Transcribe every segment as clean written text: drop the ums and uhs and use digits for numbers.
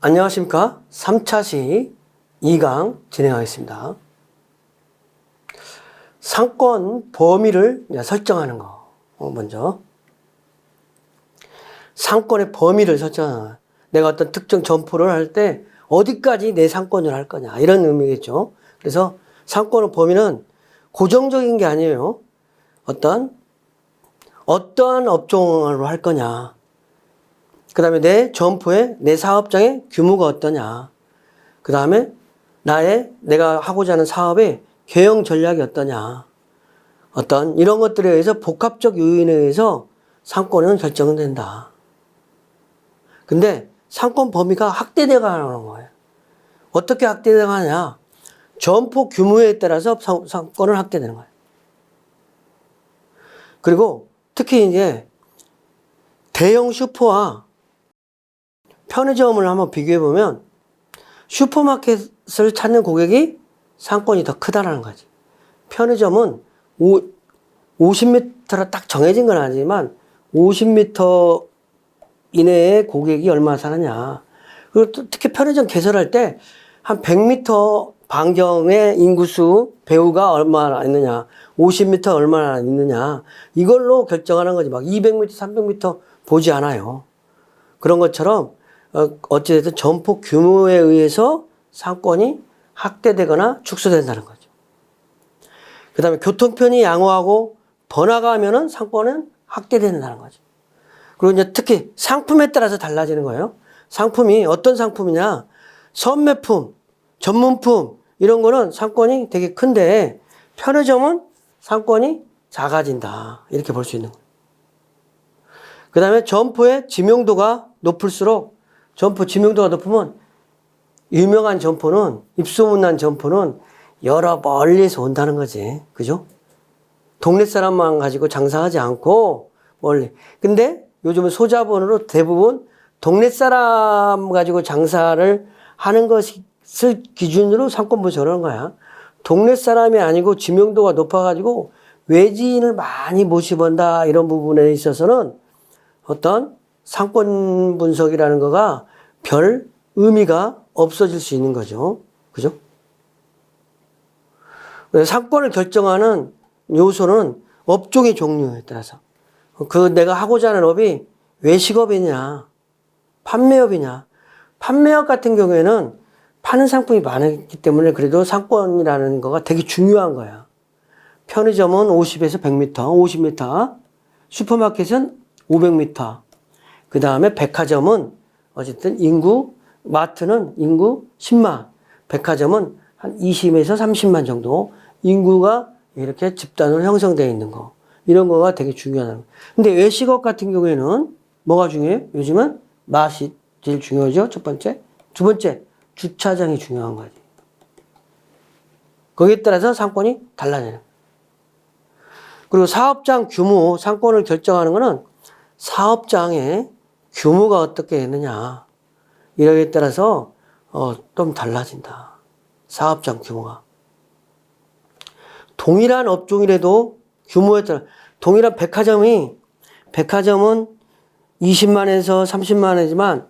안녕하십니까. 3차시 2강 진행하겠습니다. 상권 범위를 설정하는 거. 먼저. 상권의 범위를 설정하는 거. 내가 어떤 특정 점포를 할 때 어디까지 내 상권을 할 거냐. 이런 의미겠죠. 그래서 상권의 범위는 고정적인 게 아니에요. 어떠한 업종으로 할 거냐. 그 다음에 내 점포의, 내 사업장의 규모가 어떠냐. 그 다음에 내가 하고자 하는 사업의 경영 전략이 어떠냐. 이런 것들에 의해서 복합적 요인에 의해서 상권은 결정된다. 근데 상권 범위가 확대되어 가는 거예요. 어떻게 확대되어 가느냐. 점포 규모에 따라서 상권을 확대되는 거예요. 그리고 특히 이제 대형 슈퍼와 편의점을 한번 비교해 보면 슈퍼마켓을 찾는 고객이 상권이 더 크다라는 거지. 편의점은 50m로 딱 정해진 건 아니지만 50m 이내에 고객이 얼마나 사느냐. 그리고 또 특히 편의점 개설할 때 한 100m 반경의 인구수 배우가 얼마나 있느냐, 50m 얼마나 있느냐, 이걸로 결정하는 거지. 막 200m, 300m 보지 않아요. 그런 것처럼 어찌됐든 점포 규모에 의해서 상권이 확대되거나 축소된다는 거죠. 그 다음에 교통편이 양호하고 번화가 하면은 상권은 확대된다는 거죠. 그리고 이제 특히 상품에 따라서 달라지는 거예요. 상품이 어떤 상품이냐. 선매품, 전문품, 이런 거는 상권이 되게 큰데 편의점은 상권이 작아진다. 이렇게 볼 수 있는 거예요. 그 다음에 점포의 지명도가 높을수록 점포 지명도가 높으면 유명한 점포는, 입소문난 점포는 여러 멀리서 온다는 거지. 그죠? 동네 사람만 가지고 장사하지 않고 멀리. 근데 요즘은 소자본으로 대부분 동네 사람 가지고 장사를 하는 것을 기준으로 상권부 저러는 거야. 동네 사람이 아니고 지명도가 높아가지고 외지인을 많이 모집한다. 이런 부분에 있어서는 어떤 상권 분석이라는 거가 별 의미가 없어질 수 있는 거죠. 그죠? 상권을 결정하는 요소는 업종의 종류에 따라서. 내가 하고자 하는 업이 외식업이냐, 판매업이냐. 판매업 같은 경우에는 파는 상품이 많기 때문에 그래도 상권이라는 거가 되게 중요한 거야. 편의점은 50에서 100m, 50m. 슈퍼마켓은 500m. 그 다음에 백화점은 어쨌든 마트는 인구 10만. 백화점은 한 20에서 30만 정도. 인구가 이렇게 집단으로 형성되어 있는 거. 이런 거가 되게 중요하다는 거. 근데 외식업 같은 경우에는 뭐가 중요해요? 요즘은 맛이 제일 중요하죠. 첫 번째. 두 번째, 주차장이 중요한 거지. 거기에 따라서 상권이 달라져요. 그리고 사업장 규모, 상권을 결정하는 거는 사업장의 규모가 어떻게 되느냐. 이러에 따라서 좀 달라진다. 사업장 규모가. 동일한 업종이라도 규모에 따라, 동일한 백화점은 20만에서 30만이지만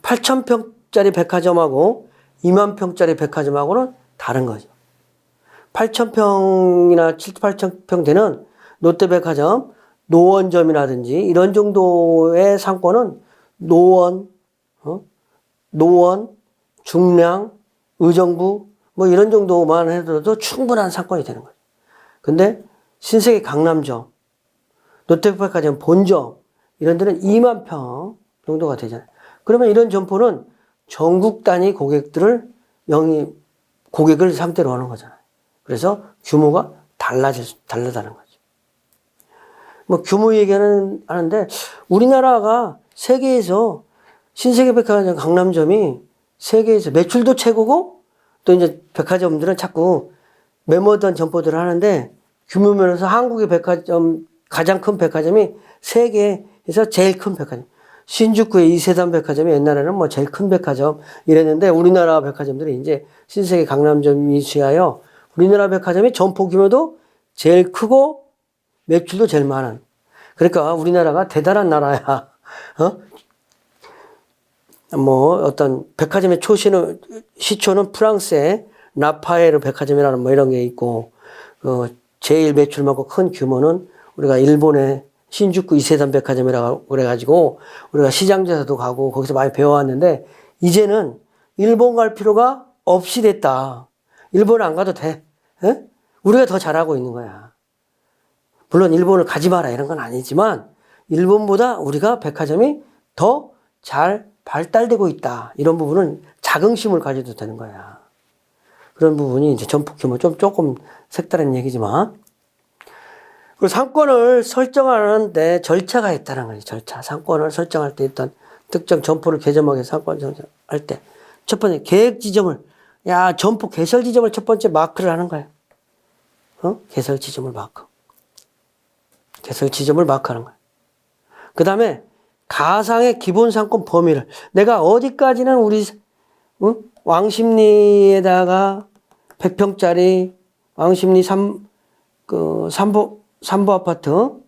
8,000평짜리 백화점하고 2만 평짜리 백화점하고는 다른 거죠. 8,000평이나 8,000평 되는 롯데백화점, 노원점이라든지 이런 정도의 상권은 노원, 중량, 의정부 뭐 이런 정도만 해도 충분한 상권이 되는 거죠. 근데 신세계 강남점, 롯데백화점 본점 이런 데는 2만 평 정도가 되잖아요. 그러면 이런 점포는 전국 단위 고객을 상대로 하는 거잖아요. 그래서 규모가 다르다는 거죠. 뭐 규모 얘기하는데 우리나라가 세계에서 신세계백화점 강남점이 세계에서 매출도 최고고 또 이제 백화점들은 자꾸 메모던 점포들을 하는데 규모 면에서 한국의 백화점 가장 큰 백화점이 세계에서 제일 큰 백화점. 신주쿠의 이세단 백화점이 옛날에는 뭐 제일 큰 백화점 이랬는데 우리나라 백화점들이 이제 신세계 강남점이 위치하여 우리나라 백화점이 점포 규모도 제일 크고 매출도 제일 많은. 그러니까 우리나라가 대단한 나라야. 뭐 어떤 백화점의 시초는 프랑스의 라파에르 백화점이라는 뭐 이런 게 있고, 제일 매출 많고 큰 규모는 우리가 일본의 신주쿠 이세단 백화점이라고 그래가지고 우리가 시장조사도 가고 거기서 많이 배워왔는데, 이제는 일본 갈 필요가 없이 됐다. 일본 안 가도 돼. 에? 우리가 더 잘하고 있는 거야. 물론 일본을 가지 마라 이런 건 아니지만 일본보다 우리가 백화점이 더 잘 발달되고 있다. 이런 부분은 자긍심을 가져도 되는 거야. 그런 부분이 이제 점포 규모 조금 색다른 얘기지만, 그리고 상권을 설정하는데 절차가 있다는 거지. 절차. 상권을 설정할 때 일단 특정 점포를 개점하기 위해서 상권 설정할 때 첫 번째 계획 지점을, 점포 개설 지점을 첫 번째 마크를 하는 거야. 개설 지점을 마크. 개설 지점을 마크하는 거야. 그 다음에 가상의 기본 상권 범위를, 내가 어디까지는 우리 왕십리에다가 100평짜리 왕십리 3부 아파트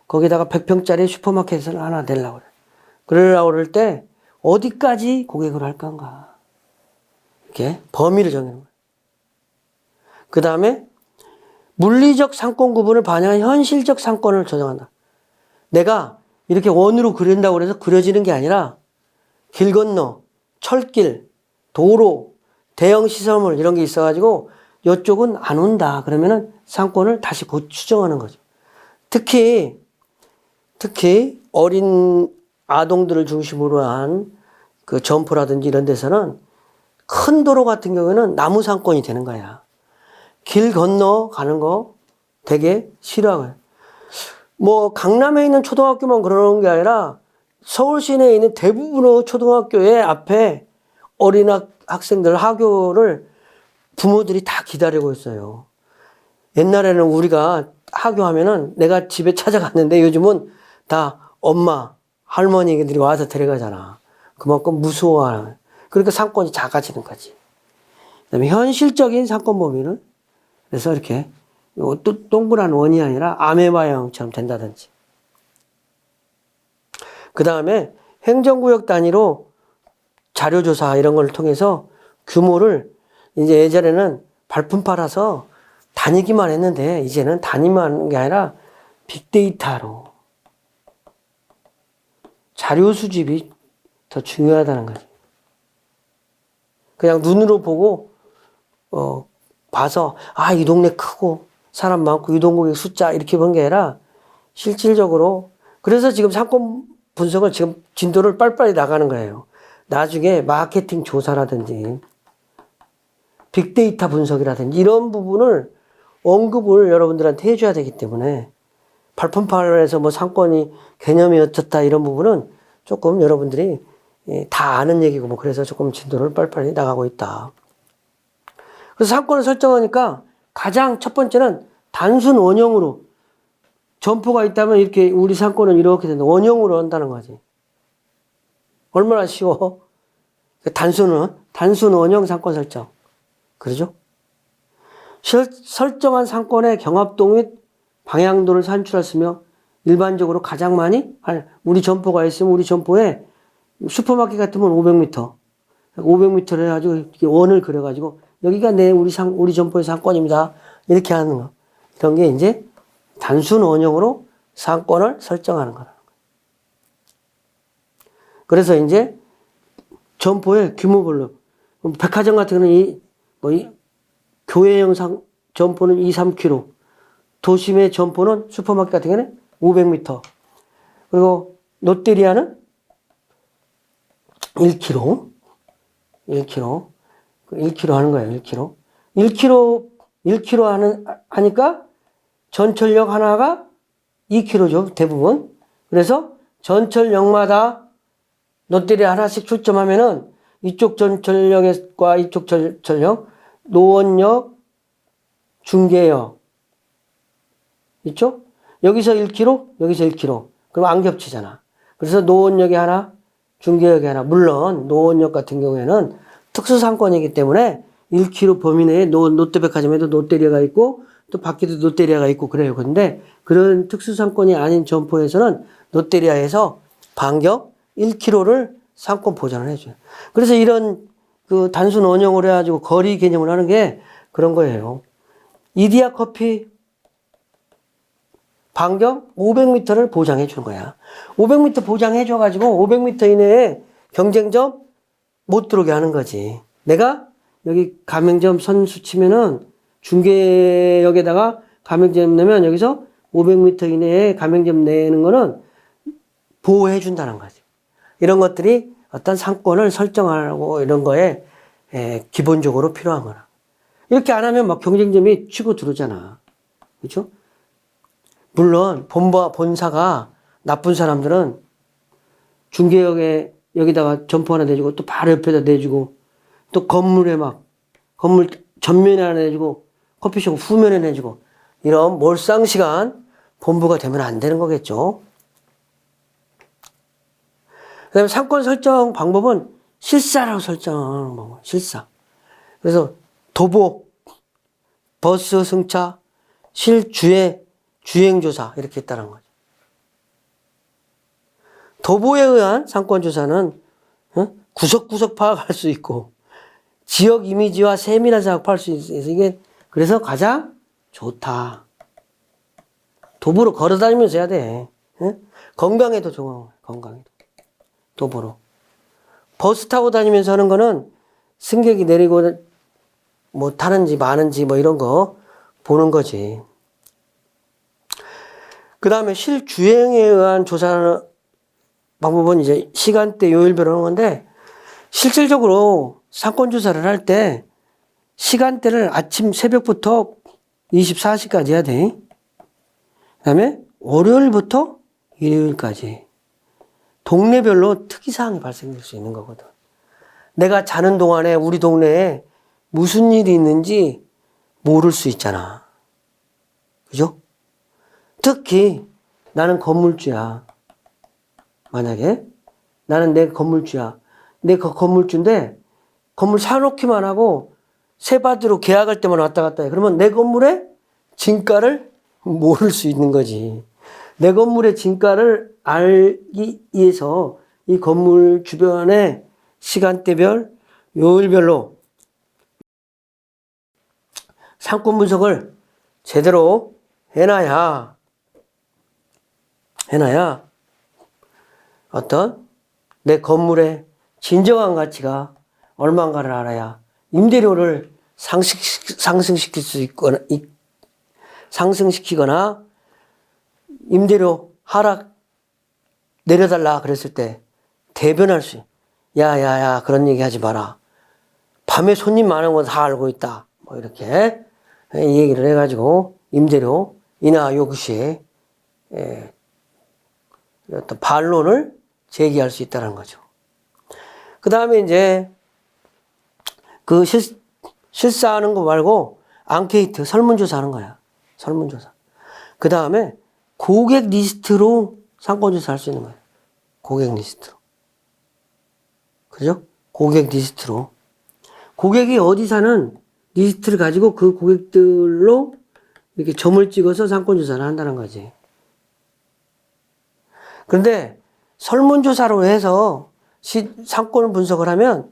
거기다가 100평짜리 슈퍼마켓을 하나 내려고 그래. 그러려고 그럴 때 어디까지 고객으로 할 건가. 이렇게 범위를 정하는 거야. 그 다음에 물리적 상권 구분을 반영한 현실적 상권을 조정한다. 내가 이렇게 원으로 그린다고 해서 그려지는 게 아니라 길 건너, 철길, 도로, 대형 시설물 이런 게 있어가지고 이쪽은 안 온다. 그러면은 상권을 다시 곧 추정하는 거죠. 특히 어린 아동들을 중심으로 한 그 점포라든지 이런 데서는 큰 도로 같은 경우에는 나무 상권이 되는 거야. 길 건너 가는 거 되게 싫어해요. 뭐 강남에 있는 초등학교만 그러는 게 아니라 서울 시내에 있는 대부분의 초등학교의 앞에 어린 학생들 하교를 부모들이 다 기다리고 있어요. 옛날에는 우리가 하교하면은 내가 집에 찾아갔는데 요즘은 다 엄마, 할머니들이 와서 데려가잖아. 그만큼 무서워하는. 그러니까 상권이 작아지는 거지. 그다음에 현실적인 상권 범위는 그래서 이렇게 동그란 원이 아니라 아메바형처럼 된다든지. 그 다음에 행정구역 단위로 자료조사 이런 걸 통해서 규모를, 이제 예전에는 발품 팔아서 다니기만 했는데 이제는 다니기만 하는 게 아니라 빅데이터로 자료 수집이 더 중요하다는 거지. 그냥 눈으로 보고 봐서 이 동네 크고 사람 많고 유동고객 숫자 이렇게 본 게 아니라 실질적으로, 그래서 지금 상권 분석을 지금 진도를 빨리빨리 나가는 거예요. 나중에 마케팅 조사라든지 빅데이터 분석이라든지 이런 부분을 언급을 여러분들한테 해줘야 되기 때문에 발품팔에서 뭐 상권이 개념이 어떻다 이런 부분은 조금 여러분들이 다 아는 얘기고 뭐 그래서 조금 진도를 빨리빨리 나가고 있다. 그래서 상권을 설정하니까 가장 첫 번째는 단순 원형으로 점포가 있다면 이렇게 우리 상권은 이렇게 된다. 원형으로 한다는 거지. 얼마나 쉬워. 단순 원형 상권 설정. 그러죠? 설정한 상권의 경합동 및 방향도를 산출했으며 일반적으로 가장 많이 우리 점포가 있으면 우리 점포에 슈퍼마켓 같으면 500m. 500m를 해가지고 원을 그려가지고 여기가 우리 점포의 상권입니다. 이렇게 하는 거. 이런 게 이제 단순 원형으로 상권을 설정하는 거라는 거예요. 그래서 이제 점포의 규모별로 백화점 같은 경우는 교외형 점포는 2, 3km, 도심의 점포는 슈퍼마켓 같은 경우는 500m, 그리고 롯데리아는 1km 하는 거예요. 1km 하니까 전철역 하나가 2km죠, 대부분. 그래서 전철역마다 롯데리아 하나씩 출점하면은 이쪽 전철역과 이쪽 전철역, 노원역, 중계역 있죠? 여기서 1km, 여기서 1km. 그럼 안 겹치잖아. 그래서 노원역에 하나, 중계역에 하나. 물론 노원역 같은 경우에는 특수상권이기 때문에 1km 범위 내에 롯데백화점에도 롯데리아가 있고 또 밖에도 롯데리아가 있고 그래요. 그런데 그런 특수상권이 아닌 점포에서는 롯데리아에서 반경 1km를 상권 보장을 해줘요. 그래서 이런 그 단순 원형을 해가지고 거리 개념을 하는 게 그런 거예요. 이디야 커피 반경 500m를 보장해 주는 거야. 500m 보장해 줘가지고 500m 이내에 경쟁점 못 들어오게 하는 거지. 내가 여기 가맹점 선수 치면은 중개역에다가 가맹점 내면 여기서 500m 이내에 가맹점 내는 거는 보호해 준다는 거지. 이런 것들이 어떤 상권을 설정하고 이런 거에 기본적으로 필요한 거라. 이렇게 안 하면 막 경쟁점이 치고 들어오잖아. 그렇죠? 물론 본사가 나쁜 사람들은 중개역에 여기다가 점포 하나 내주고 또 바로 옆에다 내주고 또 건물 전면에 하나 내주고 커피숍 후면에 내주고 이런 몰상식한 본부가 되면 안 되는 거겠죠. 그 다음에 상권 설정 방법은 실사라고 설정하는 방법, 실사. 그래서 도보, 버스 승차, 주행조사 이렇게 있다는 거죠. 도보에 의한 상권조사는 구석구석 파악할 수 있고 지역 이미지와 세밀한 사항 파악할 수 있어서 이게 그래서 가장 좋다. 도보로 걸어다니면서 해야 돼. 건강에도 좋아. 건강에도. 도보로. 버스 타고 다니면서 하는 거는 승객이 내리고 뭐 타는지 마는지 뭐 이런 거 보는 거지. 그 다음에 실주행에 의한 조사 방법은 이제 시간대 요일별로 하는 건데 실질적으로 상권 조사를 할 때 시간대를 아침 새벽부터 24시까지 해야 돼. 그 다음에 월요일부터 일요일까지. 동네별로 특이사항이 발생될 수 있는 거거든. 내가 자는 동안에 우리 동네에 무슨 일이 있는지 모를 수 있잖아. 그죠? 특히 나는 건물주야. 만약에 나는 내 건물주야. 내 건물주인데 건물 사놓기만 하고 세받으러 계약할 때만 왔다 갔다 해. 그러면 내 건물의 진가를 모를 수 있는 거지. 내 건물의 진가를 알기 위해서 이 건물 주변에 시간대별, 요일별로 상권 분석을 제대로 해놔야 어떤 내 건물의 진정한 가치가 얼마인가를 알아야 임대료를 상승시킬 수 있거나, 상승시키거나 임대료 하락 내려달라 그랬을 때 대변할 수, 야야야 그런 얘기 하지 마라. 밤에 손님 많은 건 다 알고 있다. 뭐 이렇게 이 얘기를 해가지고 임대료 인하 요구 시에 어떤 반론을 제기할 수 있다는 거죠. 그 다음에 이제 그 실사하는 거 말고 앙케이트 설문조사 하는 거야. 설문조사. 그 다음에 고객 리스트로 상권조사 할 수 있는 거야. 고객 리스트로. 그죠? 고객 리스트로. 고객이 어디 사는 리스트를 가지고 그 고객들로 이렇게 점을 찍어서 상권조사를 한다는 거지. 그런데 설문조사로 해서 상권 분석을 하면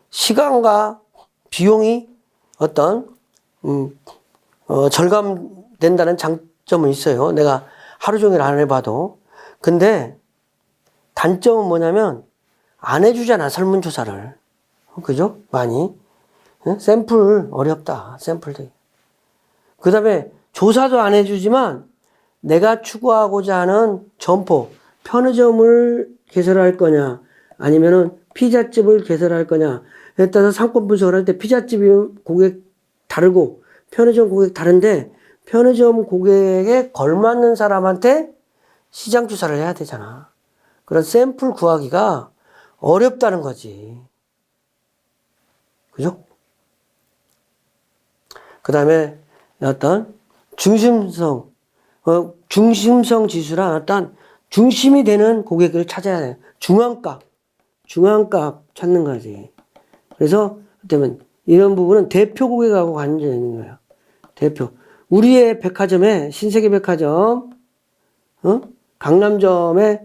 시간과 비용이 어떤 절감된다는 장점은 있어요. 내가 하루 종일 안 해봐도. 근데 단점은 뭐냐면 안 해주잖아, 설문조사를. 그죠? 많이. 샘플 어렵다. 샘플도. 그 다음에 조사도 안 해주지만 내가 추구하고자 하는 점포, 편의점을 개설할 거냐 아니면은 피자집을 개설할 거냐에 따라서 상권 분석을 할 때 피자집이 고객 다르고 편의점 고객 다른데 편의점 고객에 걸맞는 사람한테 시장 조사를 해야 되잖아. 그런 샘플 구하기가 어렵다는 거지. 그죠? 그 다음에 어떤 중심성 지수랑 어떤 중심이 되는 고객을 찾아야 돼. 중앙값 찾는 거지. 그래서 그때는 이런 부분은 대표 고객하고 관련이 있는 거예요. 대표. 우리의 백화점에 신세계 백화점, 강남점에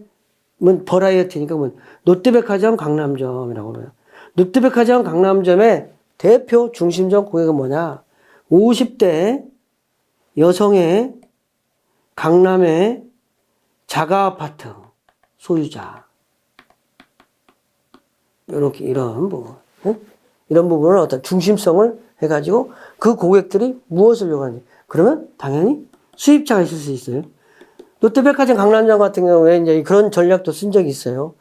버라이어티니까 롯데백화점 강남점이라고 그래요. 롯데백화점 강남점의 대표 중심적 고객은 뭐냐? 50대 여성의 강남의 자가 아파트 소유자. 이렇게 이런 부분. 이런 부분을 어떤 중심성을 해가지고 그 고객들이 무엇을 요구하는지. 그러면 당연히 수입차가 있을 수 있어요. 롯데백화점 강남점 같은 경우에 이제 그런 전략도 쓴 적이 있어요.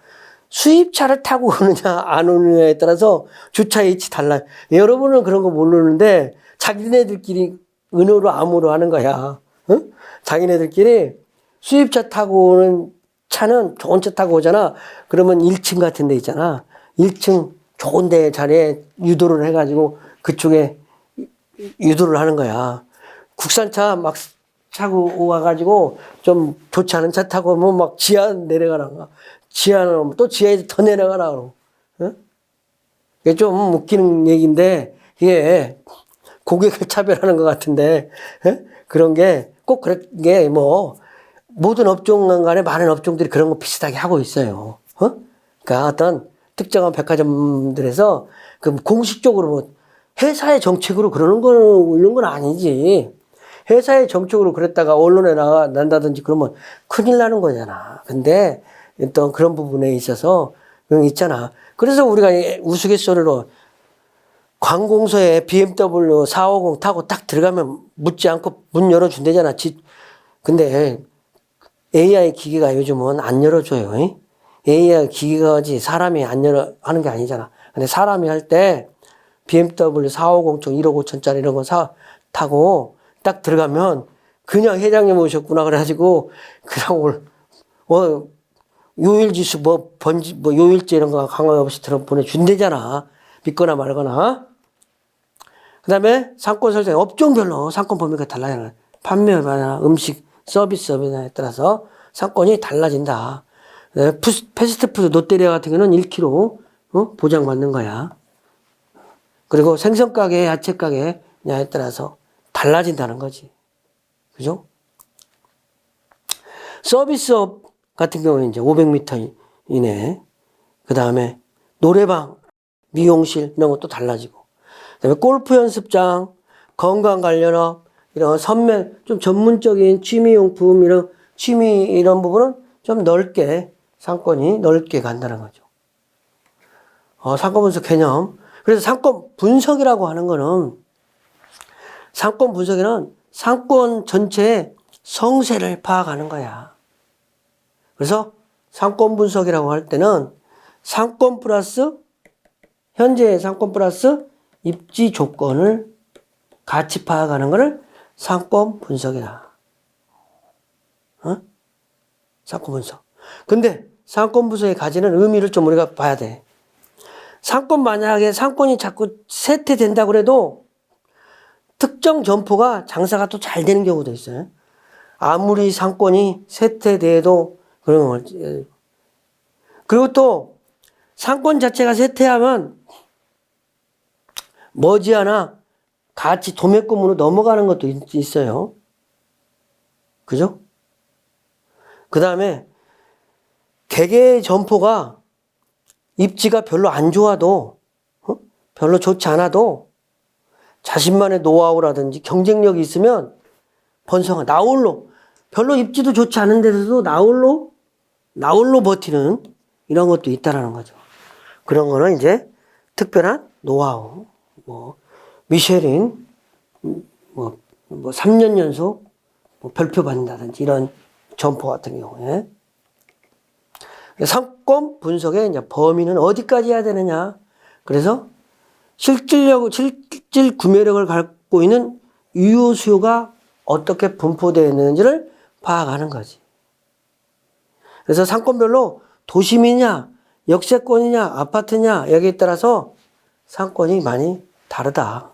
수입차를 타고 오느냐 안 오느냐에 따라서 주차 위치 달라요. 여러분은 그런 거 모르는데 자기네들끼리 은어로 암으로 하는 거야. 응? 자기네들끼리 수입차 타고 오는 차는 좋은 차 타고 오잖아. 그러면 1층 같은 데 있잖아. 1층 좋은 데 자리에 유도를 해가지고 그쪽에 유도를 하는 거야. 국산차 막 차고 와가지고 좀 좋지 않은 차 타고 오면 막 지하 내려가라. 지하는 또 지하에서 더 내려가라. 응? 이게 좀 웃기는 얘기인데 이게 고객을 차별하는 것 같은데 응? 그런 게 꼭 그런 게 뭐 모든 업종 간에 많은 업종들이 그런 거 비슷하게 하고 있어요. 어? 그러니까 어떤 특정한 백화점들에서 그 공식적으로 뭐 회사의 정책으로 그러는 건 아니지. 회사의 정책으로 그랬다가 언론에 난다든지 그러면 큰일 나는 거잖아. 근데 또 그런 부분에 있어서 있잖아. 그래서 우리가 우스갯소리로 관공서에 BMW 450 타고 딱 들어가면 묻지 않고 문 열어준대잖아. 근데 AI 기기가 요즘은 안 열어줘요. AI 기기가지 사람이 안 하는 게 아니잖아. 근데 사람이 할 때 BMW 450쪽 1억 5천짜리 이런 거 타고 딱 들어가면 그냥 회장님 오셨구나 그래가지고 그냥 요일지수 요일제 이런 거 강화 없이 보내준대잖아. 믿거나 말거나. 그 다음에 상권 설정, 업종별로 상권 범위가 달라요. 판매업이나 음식, 서비스업에 따라서 상권이 달라진다. 패스트푸드 롯데리아 같은 경우는 1kg 보장받는 거야. 그리고 생선가게, 야채가게냐에 따라서 달라진다는 거지. 그죠? 서비스업 같은 경우는 이제 500m 이내. 그 다음에 노래방, 미용실 이런 것도 달라지고. 그다음에 골프 연습장, 건강 관련업, 이런 좀 전문적인 취미용품, 이런 부분은 좀 넓게, 상권이 넓게 간다는 거죠. 상권 분석 개념. 그래서 상권 분석이라고 하는 거는, 상권 분석에는 상권 전체의 성세를 파악하는 거야. 그래서 상권 분석이라고 할 때는 상권 플러스, 현재의 상권 플러스 입지 조건을 같이 파악하는 것을 상권 분석이다. 상권 분석. 근데 상권 분석이 가지는 의미를 좀 우리가 봐야 돼. 만약에 상권이 자꾸 쇠퇴된다고 해도 특정 점포가 장사가 또 잘 되는 경우도 있어요. 아무리 상권이 쇠퇴돼도 그런 거지. 그리고 또 상권 자체가 쇠퇴하면 머지않아 같이 도매금으로 넘어가는 것도 있어요. 그죠? 그 다음에 개개의 점포가 입지가 별로 안 좋아도 별로 좋지 않아도 자신만의 노하우라든지 경쟁력이 있으면 번성한 나홀로 별로 입지도 좋지 않은 데서도 나홀로 버티는 이런 것도 있다라는 거죠. 그런 거는 이제 특별한 노하우, 미쉐린, 3년 연속 별표 받는다든지 이런 점포 같은 경우에. 상권 분석의 이제 범위는 어디까지 해야 되느냐. 그래서 실질 구매력을 갖고 있는 유효 수요가 어떻게 분포되어 있는지를 파악하는 거지. 그래서 상권별로 도심이냐, 역세권이냐, 아파트냐, 여기에 따라서 상권이 많이 다르다.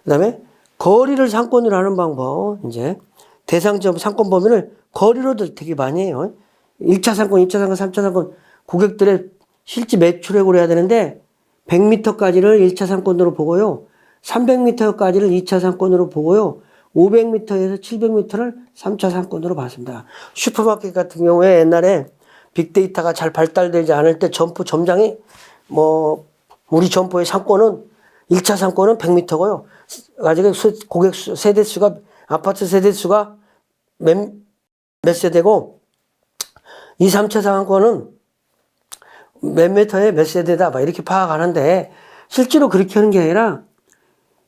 그 다음에 거리를 상권으로 하는 방법, 이제 대상점 상권 범위를 거리로도 되게 많이 해요. 1차 상권, 2차 상권, 3차 상권, 고객들의 실제 매출액으로 해야 되는데 100m까지를 1차 상권으로 보고요. 300m까지를 2차 상권으로 보고요. 500m에서 700m를 3차 상권으로 봤습니다. 슈퍼마켓 같은 경우에 옛날에 빅데이터가 잘 발달되지 않을 때 점장이 우리 점포의 상권은 1차 상권은 100m고요. 가지고 고객 세대 수가 아파트 세대 수가 몇 세대고 2, 3차 상권은 몇 미터에 몇 세대다 막 이렇게 파악하는데 실제로 그렇게 하는 게 아니라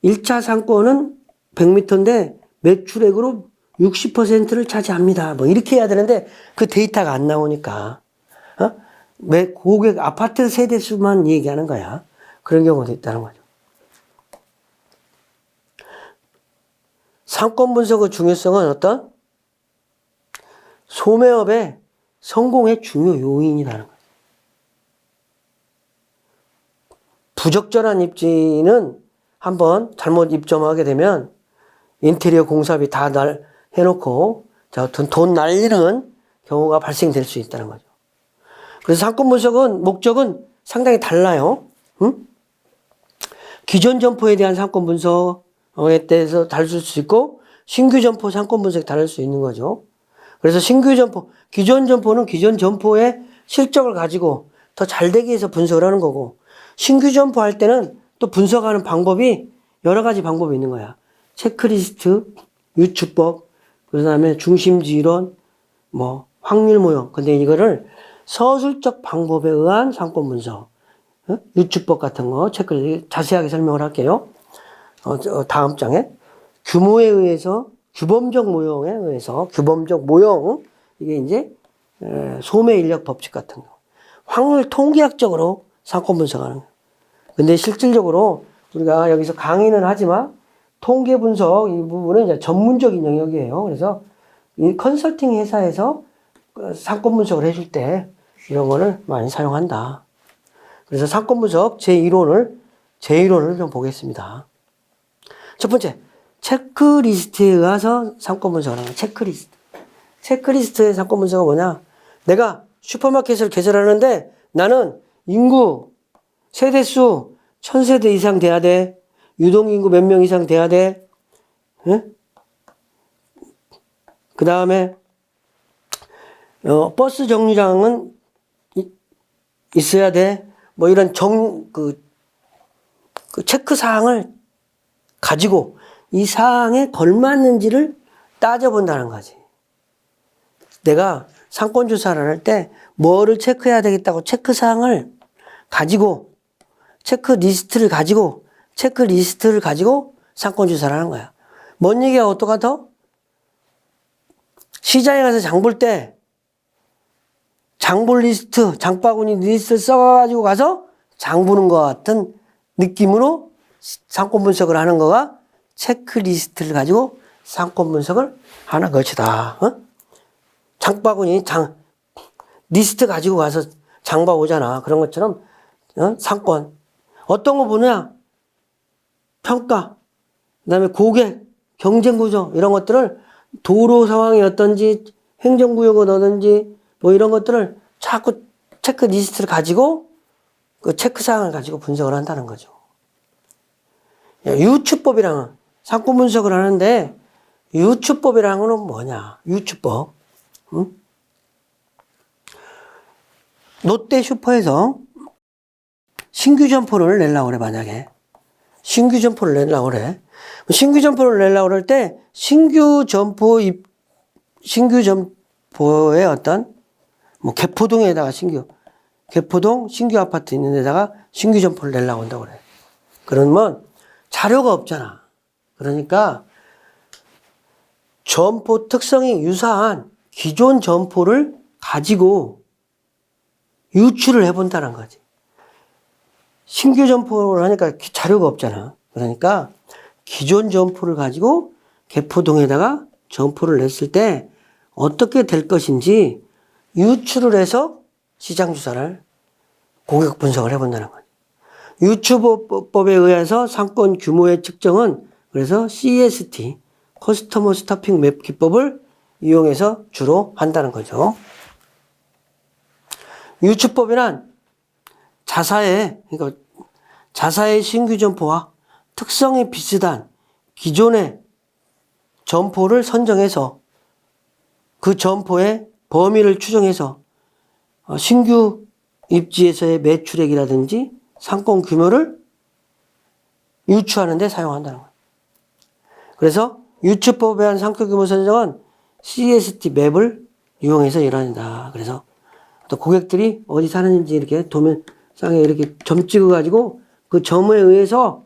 1차 상권은 100m인데 매출액으로 60%를 차지합니다. 뭐 이렇게 해야 되는데 그 데이터가 안 나오니까 고객 아파트 세대 수만 얘기하는 거야. 그런 경우도 있다는 거죠. 상권 분석의 중요성은 어떤 소매업의 성공의 중요 요인이라는 거죠. 부적절한 입지는 한번 잘못 입점하게 되면 인테리어 공사비 다 해놓고 돈 날리는 경우가 발생될 수 있다는 거죠. 그래서 상권 분석은 목적은 상당히 달라요. 기존 점포에 대한 상권 분석에 대해서 다를 수 있고 신규 점포 상권 분석이 다를 수 있는 거죠. 그래서 기존 점포는 기존 점포의 실적을 가지고 더 잘 되기 위해서 분석을 하는 거고 신규 점포 할 때는 또 분석하는 방법이 여러 가지 방법이 있는 거야. 체크리스트, 유추법, 그 다음에 중심지 이론, 확률 모형. 근데 이거를 서술적 방법에 의한 상권 분석, 유추법 같은 거 체크리스트 자세하게 설명을 할게요. 다음 장에 규모에 의해서 규범적 모형에 의해서 규범적 모형 이게 이제 소매 인력 법칙 같은 거 확률 통계학적으로 상권 분석하는 거. 근데 실질적으로 우리가 여기서 강의는 하지만 통계 분석 이 부분은 이제 전문적인 영역이에요. 그래서 이 컨설팅 회사에서 상권 분석을 해줄 때 이런 거를 많이 사용한다. 그래서 상권 분석 제1호를 좀 보겠습니다. 첫 번째, 체크리스트에 의해서 상권 분석을 하는 체크리스트. 체크리스트의 상권 분석은 뭐냐? 내가 슈퍼마켓을 개설하는데 나는 인구, 세대수 1000세대 이상 돼야 돼. 유동인구 몇 명 이상 돼야 돼. 그 다음에 버스 정류장은 있어야 돼. 이런 그 체크 사항을 가지고 이 사항에 걸맞는지를 따져본다는 거지. 내가 상권 조사를 할 때 뭐를 체크해야 되겠다고 체크 사항을 가지고 체크리스트를 가지고 상권 조사를 하는 거야. 뭔 얘기가 어떡하다? 시장에 가서 장 볼 때 장볼 리스트, 장바구니 리스트를 써가지고 가서 장 보는 것 같은 느낌으로 상권 분석을 하는 거가 체크리스트를 가지고 상권 분석을 하는 것이다. 장바구니, 리스트 가지고 가서 장 봐 오잖아. 그런 것처럼 상권. 어떤 거 보냐? 평가, 그 다음에 고객, 경쟁구조 이런 것들을 도로 상황이 어떤지, 행정구역은 어떤지 이런 것들을 자꾸 체크리스트를 가지고 그 체크사항을 가지고 분석을 한다는 거죠. 유추법이랑은 상권 분석을 하는데 유추법이라는 건 뭐냐? 유추법. 롯데 슈퍼에서 신규 점포를 내려고 그래, 만약에. 신규 점포를 내려고 그래. 신규 점포를 내려고 그럴 때 신규 점포의 어떤 개포동에다가 개포동 신규 아파트 있는 데다가 신규 점포를 내려고 한다고 그래. 그러면 자료가 없잖아. 그러니까 점포 특성이 유사한 기존 점포를 가지고 유추를 해본다는 거지. 신규 점포를 하니까 자료가 없잖아. 그러니까 기존 점포를 가지고 개포동에다가 점포를 냈을 때 어떻게 될 것인지 유추를 해서 시장 조사를 고객 분석을 해본다는 거지. 유추법에 의해서 상권 규모의 측정은 그래서 CST, 커스터머 스타핑 맵 기법을 이용해서 주로 한다는 거죠. 유추법이란 자사의 신규 점포와 특성이 비슷한 기존의 점포를 선정해서 그 점포의 범위를 추정해서 신규 입지에서의 매출액이라든지 상권 규모를 유추하는 데 사용한다는 거예요. 그래서 유추법에 의한 상권 규모 선정은 CST 맵을 이용해서 이뤄낸다. 그래서 또 고객들이 어디 사는지 이렇게 도면상에 이렇게 점 찍어가지고 그 점에 의해서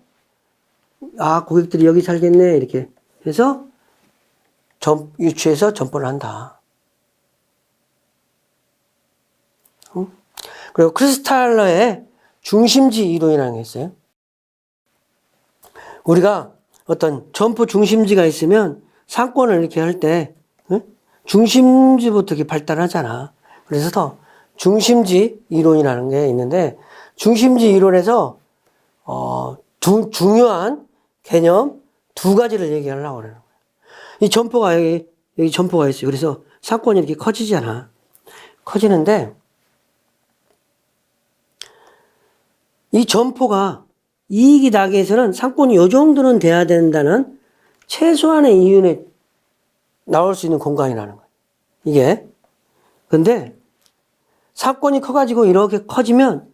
고객들이 여기 살겠네 이렇게 해서 유추해서 점포를 한다. 그리고 크리스탈러의 중심지 이론이라는 게 있어요. 우리가 어떤 점포 중심지가 있으면 상권을 이렇게 할 때 중심지부터 이렇게 발달하잖아. 그래서 중심지 이론이라는 게 있는데 중심지 이론에서 중요한 개념 두 가지를 얘기하려고 그러는 거예요. 이 점포가 여기 점포가 있어요. 그래서 상권이 이렇게 커지잖아. 커지는데 이 점포가 이익이 나기 위해서는 상권이 이 정도는 돼야 된다는 최소한의 이윤에 나올 수 있는 공간이라는 거예요. 이게. 근데 상권이 커가지고 이렇게 커지면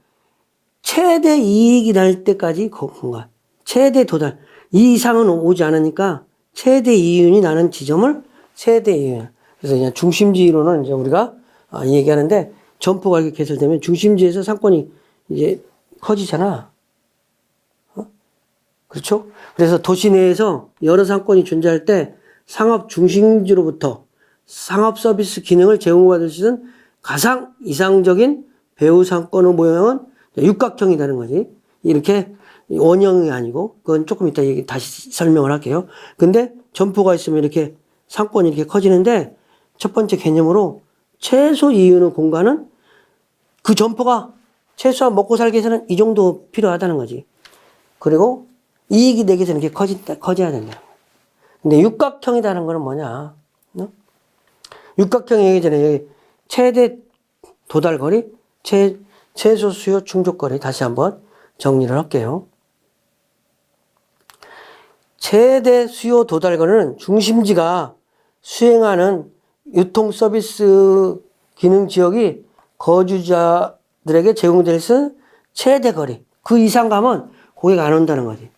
최대 이익이 날 때까지 공간. 최대 도달. 이 이상은 오지 않으니까 최대 이윤이 나는 지점을 최대 이윤. 그래서 그냥 중심지 이론은 이제 우리가 얘기하는데 점포가 이렇게 개설되면 중심지에서 상권이 이제 커지잖아. 그렇죠? 그래서 도시 내에서 여러 상권이 존재할 때 상업 중심지로부터 상업 서비스 기능을 제공받을 수 있는 가장 이상적인 배후 상권의 모양은 육각형이라는 거지. 이렇게 원형이 아니고 그건 조금 이따 다시 설명을 할게요. 근데 점포가 있으면 이렇게 상권이 이렇게 커지는데 첫 번째 개념으로 최소 이윤의 공간은 그 점포가 최소한 먹고 살기 위해서는 이 정도 필요하다는 거지. 그리고 이익이 되기 위해서는 이렇게 커져야 된다. 근데 육각형이라는 거는 뭐냐? 육각형이 얘기 전에 여기 최대 도달거리, 최소 수요 충족거리 다시 한번 정리를 할게요. 최대 수요 도달거리는 중심지가 수행하는 유통 서비스 기능 지역이 거주자들에게 제공될 수 있는 최대 거리. 그 이상 가면 고객 안 온다는 거지.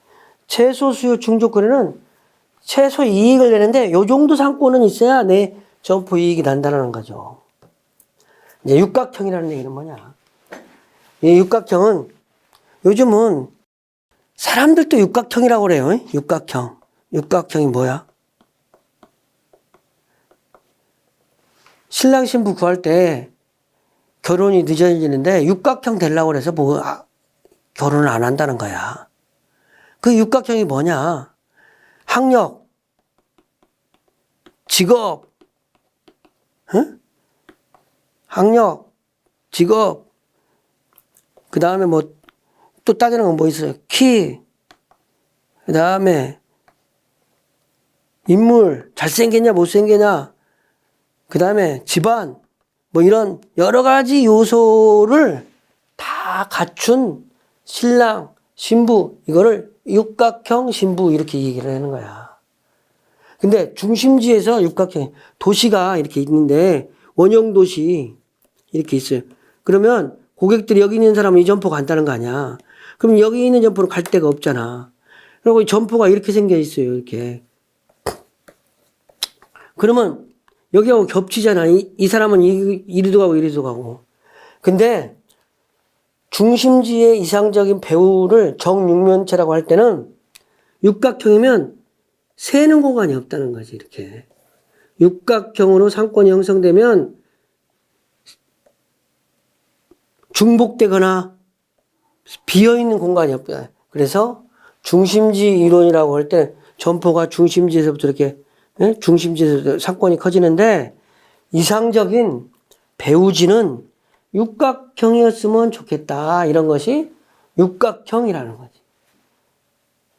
최소 수요 충족거리는 최소 이익을 내는데 요 정도 상권은 있어야 내 점포 이익이 난다는 거죠. 이제 육각형이라는 얘기는 뭐냐? 이 육각형은 요즘은 사람들도 육각형이라고 그래요. 육각형. 육각형이 뭐야? 신랑 신부 구할 때 결혼이 늦어지는데 육각형 되려고 그래서 결혼을 안 한다는 거야. 그 육각형이 뭐냐? 학력, 직업, 응? 학력, 직업, 그 다음에 또 따지는 건 뭐 있어요? 키, 그 다음에 인물, 잘생겼냐, 못생겼냐, 그 다음에 집안, 이런 여러 가지 요소를 다 갖춘 신랑, 신부, 이거를 육각형 신부 이렇게 얘기를 하는 거야. 근데 중심지에서 육각형, 도시가 이렇게 있는데 원형 도시 이렇게 있어요. 그러면 고객들이 여기 있는 사람은 이 점포 간다는 거 아니야. 그럼 여기 있는 점포로 갈 데가 없잖아. 그리고 이 점포가 이렇게 생겨 있어요. 이렇게. 그러면 여기하고 겹치잖아. 이 사람은 이리도 가고 이리도 가고. 근데 중심지의 이상적인 배후를 정육면체라고 할 때는 육각형이면 새는 공간이 없다는 거지. 이렇게. 육각형으로 상권이 형성되면 중복되거나 비어있는 공간이 없다. 그래서 중심지 이론이라고 할 때 점포가 중심지에서부터 이렇게 중심지에서 상권이 커지는데 이상적인 배후지는 육각형이었으면 좋겠다. 이런 것이 육각형이라는 거지.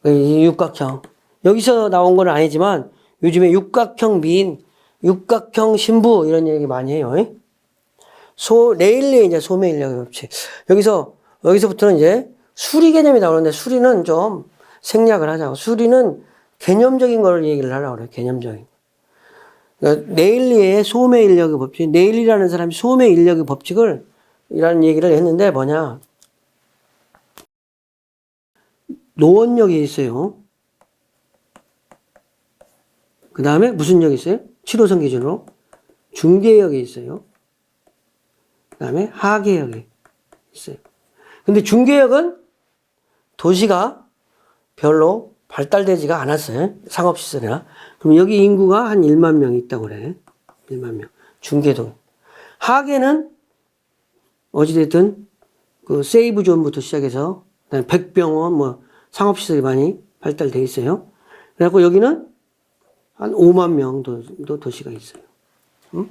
이 육각형. 여기서 나온 건 아니지만 요즘에 육각형 미인, 육각형 신부 이런 얘기 많이 해요. 레일리에 이제 소매인력 법칙. 여기서부터는 이제 수리 개념이 나오는데 수리는 좀 생략을 하자고. 수리는 개념적인 걸 얘기를 하려고 그래요. 개념적인. 그러니까 네일리의 소음의 인력의 법칙, 네일리라는 사람이 소음의 인력의 법칙을 이라는 얘기를 했는데 뭐냐. 노원력이 있어요. 그 다음에 무슨 역이 있어요? 7호선 기준으로 중계역이 있어요. 그 다음에 하계역이 있어요. 근데 중계역은 도시가 별로 발달되지가 않았어요. 상업시설이나. 그럼 여기 인구가 한 1만 명이 있다고 그래. 1만 명. 중계도. 하계는 어찌됐든 그 세이브존부터 시작해서 그다음에 백병원 뭐 상업시설이 많이 발달돼 있어요. 그래갖고 여기는 한 5만 명 정도 도시가 있어요. 응?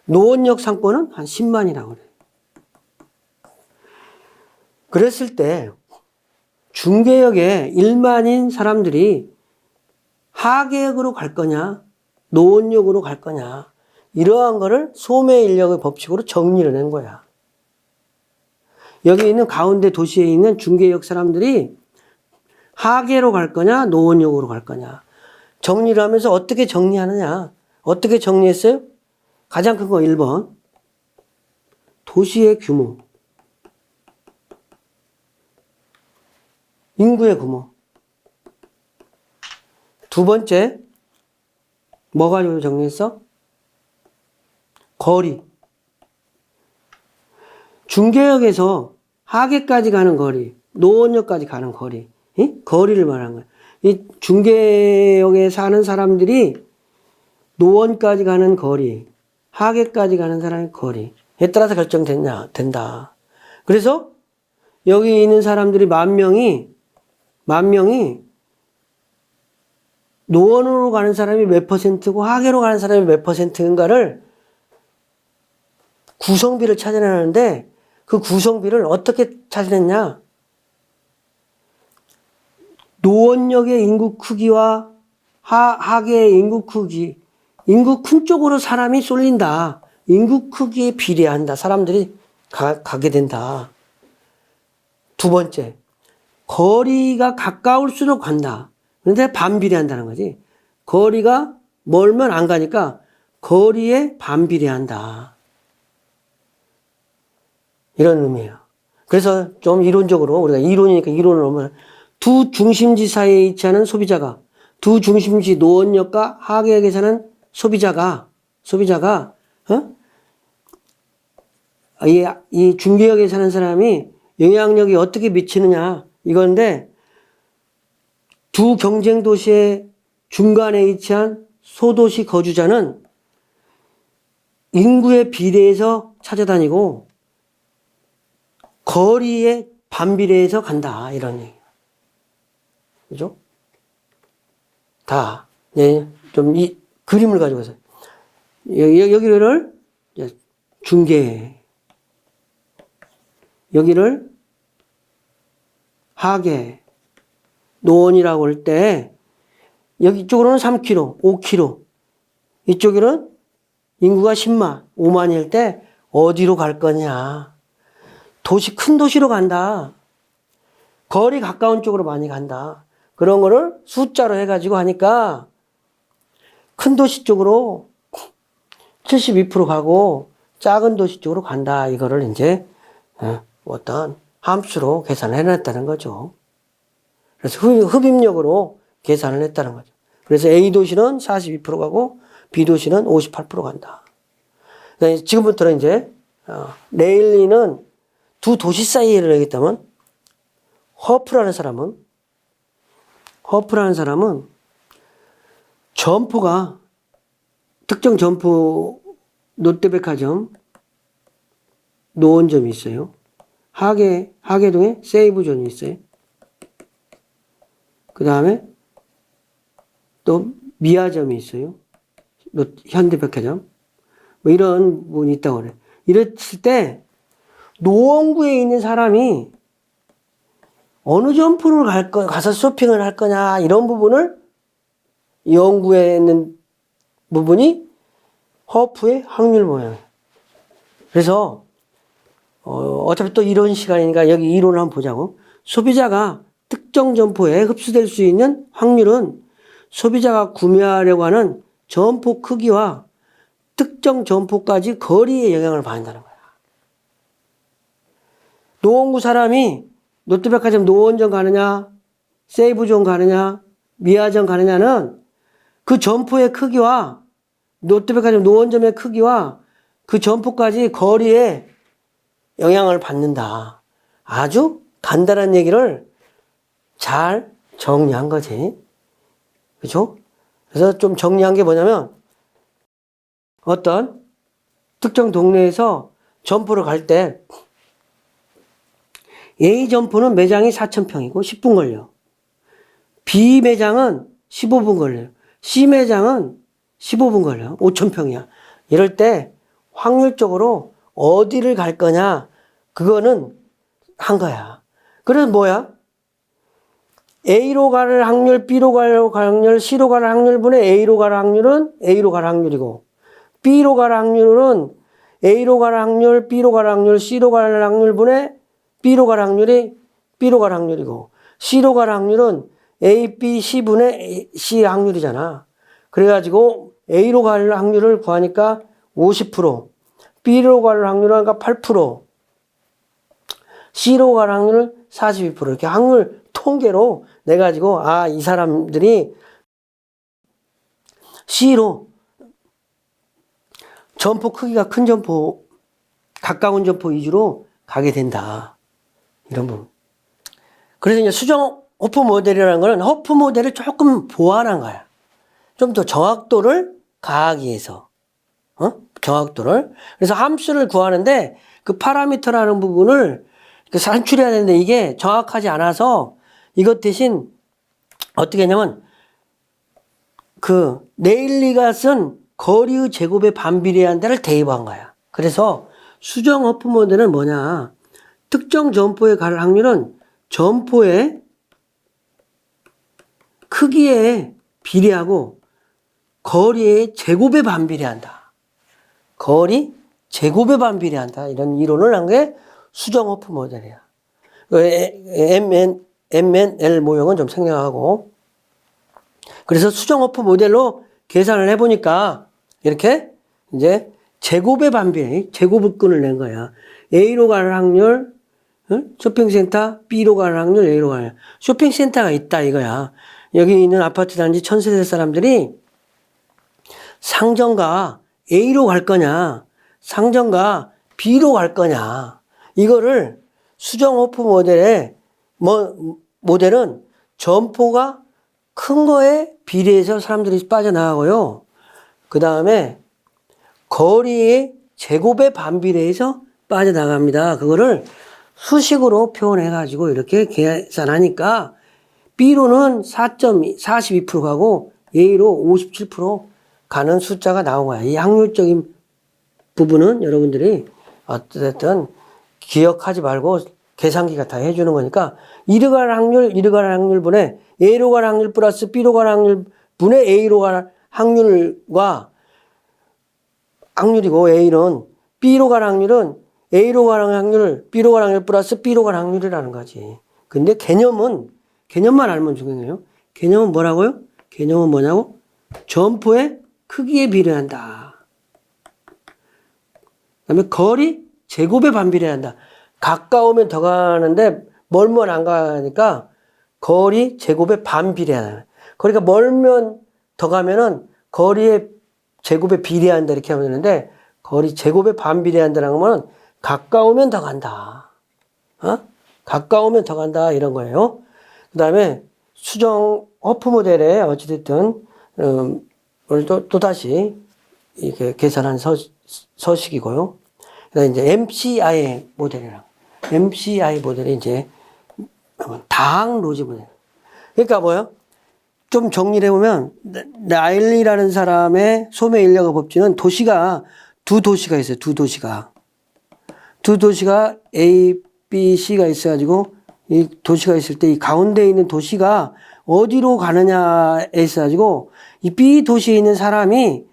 노원역 상권은 한 10만이라고 그래. 그랬을 때 중계역에 1만인 사람들이 하계역으로 갈 거냐, 노원역으로 갈 거냐, 이러한 거를 소매 인력의 법칙으로 정리를 낸 거야. 여기 있는 가운데 도시에 있는 중계역 사람들이 하계로 갈 거냐, 노원역으로 갈 거냐. 정리를 하면서 어떻게 정리하느냐. 어떻게 정리했어요? 가장 큰 거 1번. 도시의 규모. 인구의 규모. 두 번째, 뭐 가지고 정리했어? 거리. 중계역에서 하계까지 가는 거리, 노원역까지 가는 거리. 거리를 말하는 거야. 이 중계역에 사는 사람들이 노원까지 가는 거리, 하계까지 가는 사람의 거리에 따라서 된다. 그래서 여기 있는 사람들이 만 명이 노원으로 가는 사람이 몇 퍼센트고 하계로 가는 사람이 몇 퍼센트인가를 구성비를 찾아내는데 그 구성비를 어떻게 찾아냈냐? 노원역의 인구 크기와 하계의 인구 크기, 인구 큰 쪽으로 사람이 쏠린다. 인구 크기에 비례한다. 사람들이 가게 된다. 두 번째, 거리가 가까울수록 간다. 그런데 반비례한다는 거지. 거리가 멀면 안 가니까 거리에 반비례한다. 이런 의미예요. 그래서 좀 이론적으로 우리가 이론이니까 이론을 오면 두 중심지 사이에 위치하는 소비자가 두 중심지 노원역과 하계역에 사는 소비자가 이 중계역에 사는 사람이 영향력이 어떻게 미치느냐 이건데 두 경쟁 도시의 중간에 위치한 소도시 거주자는 인구에 비례해서 찾아다니고 거리에 반비례해서 간다 이런 얘기예요. 그죠? 다, 네, 좀 이 그림을 가지고서 여기를 중계, 여기를 하계, 노원이라고 할 때 여기 쪽으로는 3km, 5km, 이쪽으로는 인구가 10만, 5만일 때 어디로 갈 거냐? 큰 도시로 간다. 거리 가까운 쪽으로 많이 간다. 그런 거를 숫자로 해가지고 하니까 큰 도시 쪽으로 72% 가고 작은 도시 쪽으로 간다. 이거를 이제 어떤 함수로 계산을 해놨다는 거죠. 그래서 흡입력으로 계산을 했다는 거죠. 그래서 A 도시는 42% 가고 B 도시는 58% 간다. 지금부터는 이제 레일리는 두 도시 사이에 일어나겠다면 허프라는 사람은 점포가 특정 점포 롯데백화점 노원점이 있어요. 하계동에 세이브존이 있어요. 그 다음에 또 미아점이 있어요. 현대백화점. 뭐 이런 분이 있다고 그래. 이랬을 때 노원구에 있는 사람이 어느 점포를 가서 쇼핑을 할 거냐, 이런 부분을 연구해 있는 부분이 허프의 확률 모양이에요. 그래서, 어차피 또 이론 시간이니까 여기 이론을 한번 보자고. 소비자가 특정 점포에 흡수될 수 있는 확률은 소비자가 구매하려고 하는 점포 크기와 특정 점포까지 거리에 영향을 받는다는 거야. 노원구 사람이 롯데백화점 노원점 가느냐, 세이브존 가느냐, 미아점 가느냐는 그 점포의 크기와 롯데백화점 노원점의 크기와 그 점포까지 거리에 영향을 받는다. 아주 간단한 얘기를 잘 정리한 거지. 그죠? 그래서 좀 정리한 게 뭐냐면 어떤 특정 동네에서 점포를 갈 때 A 점포는 매장이 4,000평이고 10분 걸려. B 매장은 15분 걸려요. C 매장은 15분 걸려. 5,000평이야. 이럴 때 확률적으로 어디를 갈 거냐, 그거는 한 거야. 그래서 뭐야? A로 갈 확률, B로 갈 확률, C로 갈 확률분의 A로 갈 확률은 A로 갈 확률이고, B로 갈 확률은 A로 갈 확률, B로 갈 확률, C로 갈 확률분의 B로 갈 확률이 B로 갈 확률이고, C로 갈 확률은 A, B, C분의 C 확률이잖아. 그래가지고 A로 갈 확률을 구하니까 50%, B로 갈 확률은 8%, C로 갈 확률은 42%. 이렇게 확률 통계로 내가지고, 아, 이 사람들이 C로 점포 크기가 큰 점포, 가까운 점포 위주로 가게 된다. 이런 부분. 그래서 이제 수정 허프 모델이라는 거는 허프 모델을 조금 보완한 거야. 좀 더 정확도를 가하기 위해서. 정확도를. 그래서 함수를 구하는데 그 파라미터라는 부분을 산출해야 되는데 이게 정확하지 않아서 이것 대신 어떻게 했냐면 그 네일리가 쓴 거리의 제곱에 반비례한 데를 대입한 거야. 그래서 수정 허프 모델은 뭐냐? 특정 점포에 갈 확률은 점포의 크기에 비례하고 거리의 제곱에 반비례한다. 거리 제곱에 반비례한다. 이런 이론을 한 게 수정 허프 모델이야. MNL 모형은 좀 생략하고. 그래서 수정 허프 모델로 계산을 해보니까 이렇게 이제 제곱의 반비례, 제곱을끈을 낸 거야. A로 갈 확률, 쇼핑센터, B로 갈 확률, A로 갈 확률. 쇼핑센터가 있다 이거야. 여기 있는 아파트 단지 1000세대 사람들이 상정가 A로 갈 거냐, 상정가 B로 갈 거냐. 이거를 수정 허프 모델의 모델은 점포가 큰 거에 비례해서 사람들이 빠져나가고요. 그 다음에 거리의 제곱에 반비례해서 빠져나갑니다. 그거를 수식으로 표현해가지고 이렇게 계산하니까 B로는 42% 가고 A로 57% 가는 숫자가 나온 거야. 이 확률적인 부분은 여러분들이 어쨌든 기억하지 말고 계산기가 다 해주는 거니까 이로 갈 확률분의 A로 갈 확률 플러스 B로 갈 확률 분의 A로 갈 확률과 확률이고 A는 B로 갈 확률은 A로 갈 확률, B로 갈 확률 플러스 B로 갈 확률이라는 거지. 근데 개념만 알면 중요해요. 개념은 뭐라고요? 개념은 뭐냐고? 점포의 크기에 비례한다. 그 다음에 거리 제곱에 반비례한다. 가까우면 더 가는데 멀면 안 가니까 거리 제곱에 반비례한다. 그러니까 멀면 더 가면은 거리의 제곱에 비례한다 이렇게 하면 되는데 거리 제곱에 반비례한다는 거는 가까우면 더 간다. 가까우면 더 간다 이런 거예요. 그 다음에 수정 허프 모델에 어찌됐든 오늘 또 다시 이렇게 계산한 서식이고요. 그다음에 이제 MCI 모델이 이제 다항 로지 모델. 그러니까 뭐요? 좀 정리를 해보면 라일리라는 사람의 소매 인력의 법칙은 두 도시가 있어요. 두 도시가 A, B, C가 있어가지고 이 도시가 있을 때 이 가운데 있는 도시가 어디로 가느냐에 있어가지고 이 B 도시에 있는 사람이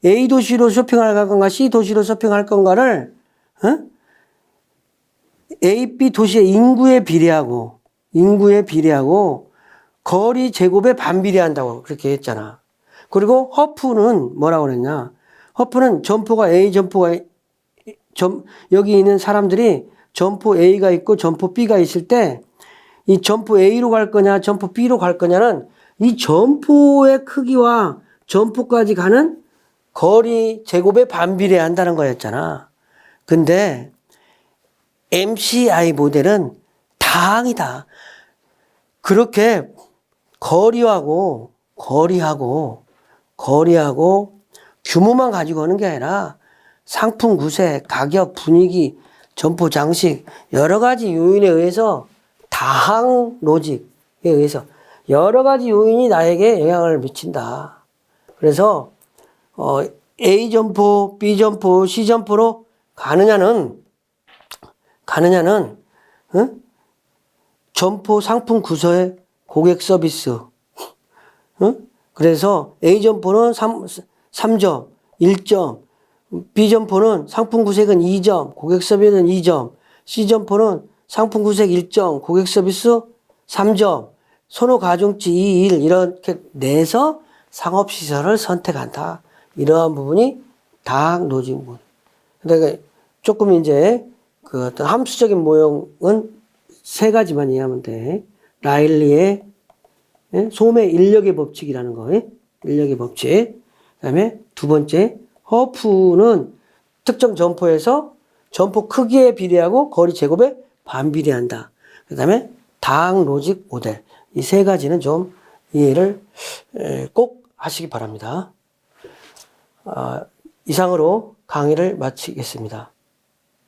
A 도시로 쇼핑을 갈 건가 C 도시로 쇼핑할 건가를 A, B 도시의 인구에 비례하고 거리 제곱에 반비례한다고 그렇게 했잖아. 그리고 허프는 뭐라고 그랬냐? 허프는 점포가 A 점포가 여기 있는 사람들이 점포 A가 있고 점포 B가 있을 때 이 점포 A로 갈 거냐 점포 B로 갈 거냐는 이 점포의 크기와 점포까지 가는 거리 제곱에 반비례한다는 거였잖아. 근데 MCI 모델은 다항이다. 그렇게 거리하고 규모만 가지고 오는 게 아니라 상품 구세, 가격, 분위기, 점포 장식 여러 가지 요인에 의해서 다항 로직에 의해서 여러 가지 요인이 나에게 영향을 미친다. 그래서 A 점포, B 점포, C 점포로 가느냐는 응? 점포 상품 구조의 고객 서비스. 응? 그래서 A 점포는 3점, 1점, B 점포는 상품 구색은 2점, 고객 서비스는 2점, C 점포는 상품 구색 1점, 고객 서비스 3점, 선호 가중치 2, 1 이렇게 내서 상업시설을 선택한다. 이러한 부분이 다항 로직문. 그러니까 조금 이제 그 어떤 함수적인 모형은 세 가지만 이해하면 돼. 라일리의 소매 인력의 법칙이라는 거. 인력의 법칙. 그 다음에 두 번째, 허프는 특정 점포에서 점포 크기에 비례하고 거리 제곱에 반비례한다. 그 다음에 다항 로직 모델. 이 세 가지는 좀 이해를 꼭 하시기 바랍니다. 이상으로 강의를 마치겠습니다.